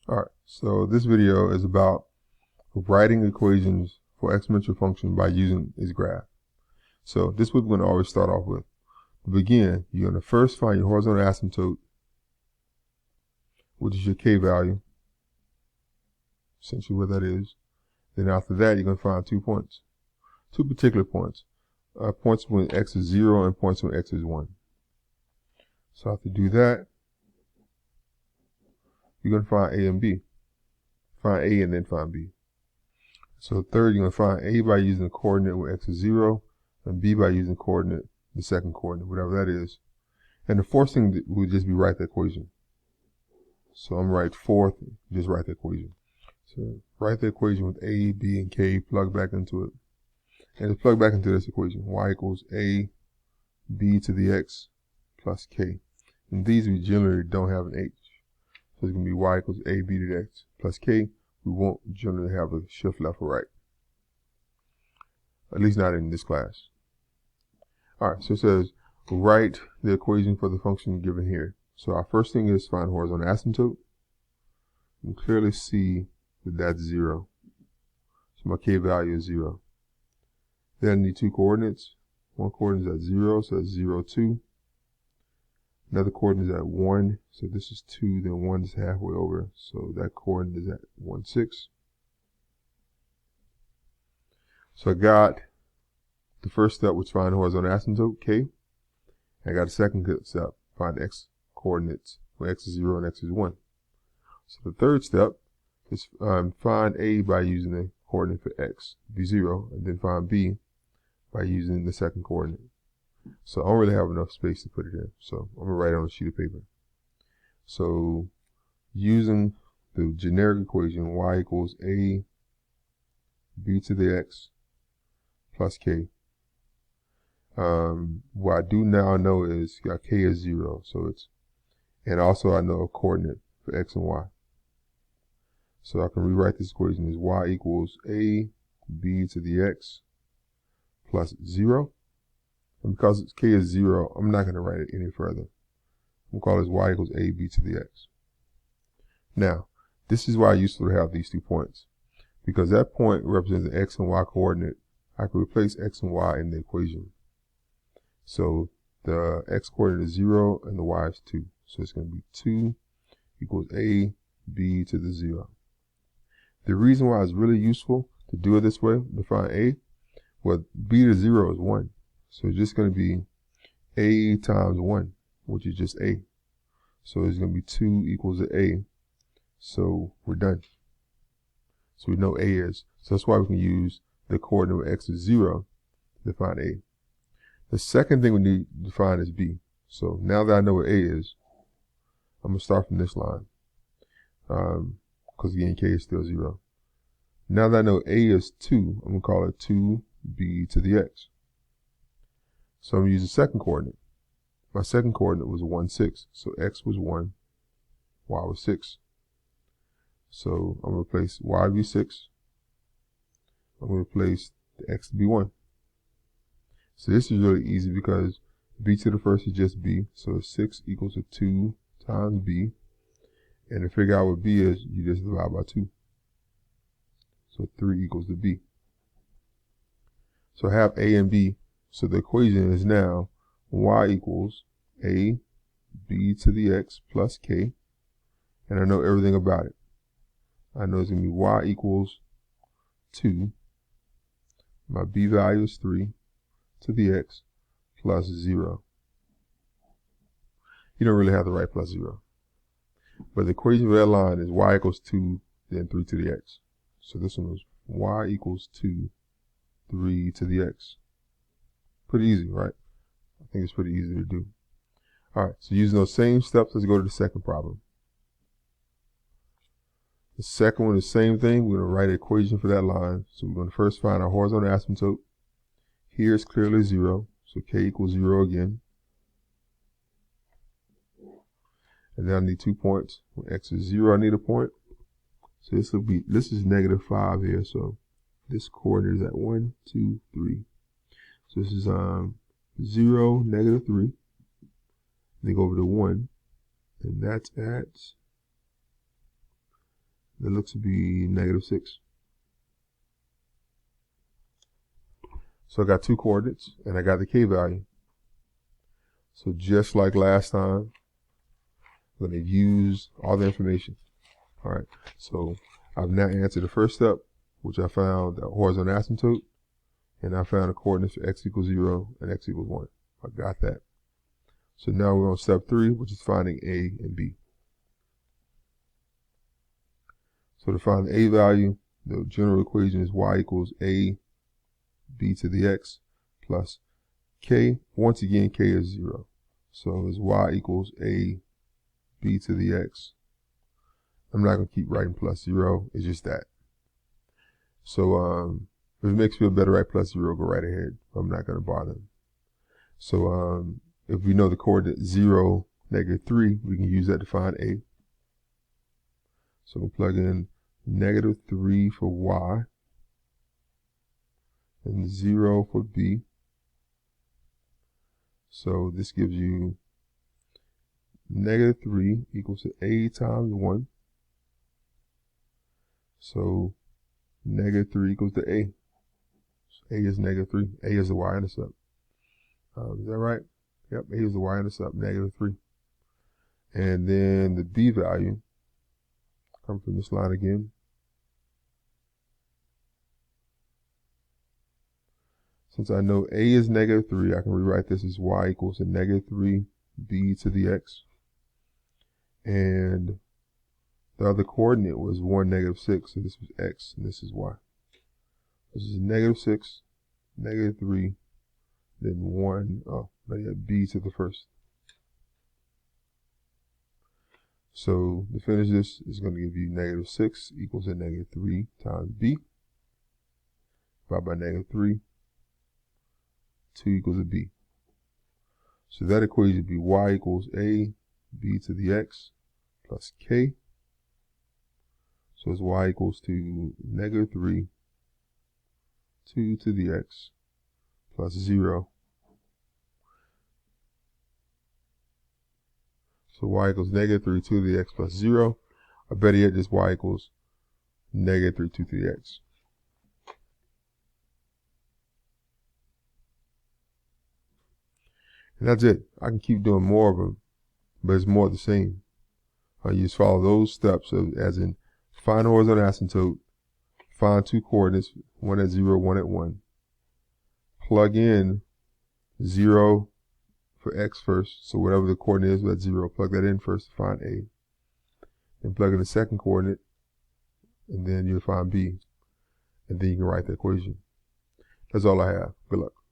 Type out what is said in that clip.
Alright, so this video is about writing equations for exponential function by using this graph. So this is what we're going to always start off with. To begin, you're going to first find your horizontal asymptote, which is your k value, essentially what that is. Then after that, you're going to find 2 points, 2 particular points, points when x is 0 and points when x is 1. So after do that, you're going to find A and B. Find A and then find B. So third, you're going to find A by using the coordinate where x is 0, and B by using coordinate, the second coordinate, whatever that is. And the fourth thing would just be write the equation. So I'm right fourth, just write the equation. So write the equation with A, B, and K, plug back into it. And to plug back into this equation, y equals A, B to the x plus K. And these we generally don't have an H. So it's going to be y equals A, B to the x plus K. We won't generally have a shift left or right. At least not in this class. Alright, so it says write the equation for the function given here. So our first thing is find horizontal asymptote. You can clearly see that that's 0. So my k value is 0. Then I need 2 coordinates. One coordinate is at 0, so that's 0, 2. Another coordinate is at 1, so this is 2, then 1 is halfway over, so that coordinate is at 1, 6. So I got the first step, which find horizontal asymptote, k. I got a second step, find x coordinates, where x is 0 and x is 1. So the third step is find A by using the coordinate for x, be 0, and then find B by using the second coordinate. So I don't really have enough space to put it in, so I'm going to write it on a sheet of paper. So using the generic equation, y equals A, B to the x plus K. What I do now know is K is 0, so it's, and also I know a coordinate for x and y. So I can rewrite this equation as y equals A, B to the x plus 0. And because k is 0, I'm not going to write it any further. We'll call this y equals A, B to the x. Now, this is why it's useful to have these 2 points. Because that point represents an x and y coordinate, I can replace x and y in the equation. So the x coordinate is 0 and the y is 2. So it's going to be 2 equals A, B to the 0. The reason why it's really useful to do it this way, to find A, well, B to 0 is 1. So it's just going to be A times 1, which is just A. So it's going to be 2 equals to A. So we're done. So we know A is. So that's why we can use the coordinate where x is 0 to find A. The second thing we need to find is B. So now that I know where A is, I'm going to start from this line. Because again, K is still 0. Now that I know A is 2, I'm going to call it 2B to the x. So I'm going to use the second coordinate. My second coordinate was 1, 6. So x was 1, y was 6. So I'm going to replace y be 6. I'm going to replace the x to be 1. So this is really easy because b to the first is just b. So 6 equals to 2 times b. And to figure out what b is, you just divide by 2. So 3 equals to b. So I have a and b. So the equation is now y equals A, B to the x plus K. And I know everything about it. I know it's going to be y equals 2. My b value is 3 to the x plus 0. You don't really have to write plus 0. But the equation for that line is y equals 2, then 3 to the x. So this one was y equals 2, 3 to the x. Pretty easy, right? I think it's pretty easy to do. Alright, so using those same steps, let's go to the second problem. The second one is the same thing. We're going to write an equation for that line. So we're going to first find our horizontal asymptote. Here it's clearly 0, so k equals 0 again. And then I need 2 points. When x is 0, I need a point. So this is negative 5 here, so this coordinate is at 1, 2, 3. So this is 0, negative 3. Then go over to 1, and that's at it looks to be -6. So I got two coordinates, and I got the k value. So just like last time, I'm going to use all the information. All right, so I've now answered the first step, which I found the horizontal asymptote, and I found the coordinates for x equals 0 and x equals 1. I got that. So now we're on step 3, which is finding a and b. So to find the a value, the general equation is y equals a b to the x plus k. Once again, k is 0. So it's y equals a b to the x. I'm not going to keep writing plus 0. It's just that. So if it makes you feel better, write plus 0, go right ahead. I'm not going to bother. So if we know the coordinate 0, -3, we can use that to find a. So we'll plug in -3 for y and 0 for b. So this gives you -3 equals to a times 1. So -3 equals to a. So a is -3. A is the y-intercept. Is that right? Yep, a is the y-intercept, -3. And then the b value, come from this line again. Since I know a is -3, I can rewrite this as y equals to -3 b to the x. And the other coordinate was 1, -6, so this was x, and this is y. This is -6, -3, then 1, b to the first. So to finish this, it's going to give you -6 equals to -3 times b, divided by -3, 2 equals to b. So that equation would be y equals a b to the x plus k. So it's y equals to -3, 2 to the x plus 0. So y equals -3, 2 to the x plus 0. Or better yet, just y equals -3, 2 to the x. And that's it. I can keep doing more of them, but it's more the same. You just follow those steps, as in find horizontal asymptote, find two coordinates, one at 0, one at 1. Plug in 0 for x first, so whatever the coordinate is at 0, plug that in first to find a. Then plug in the second coordinate, and then you'll find b. And then you can write the equation. That's all I have. Good luck.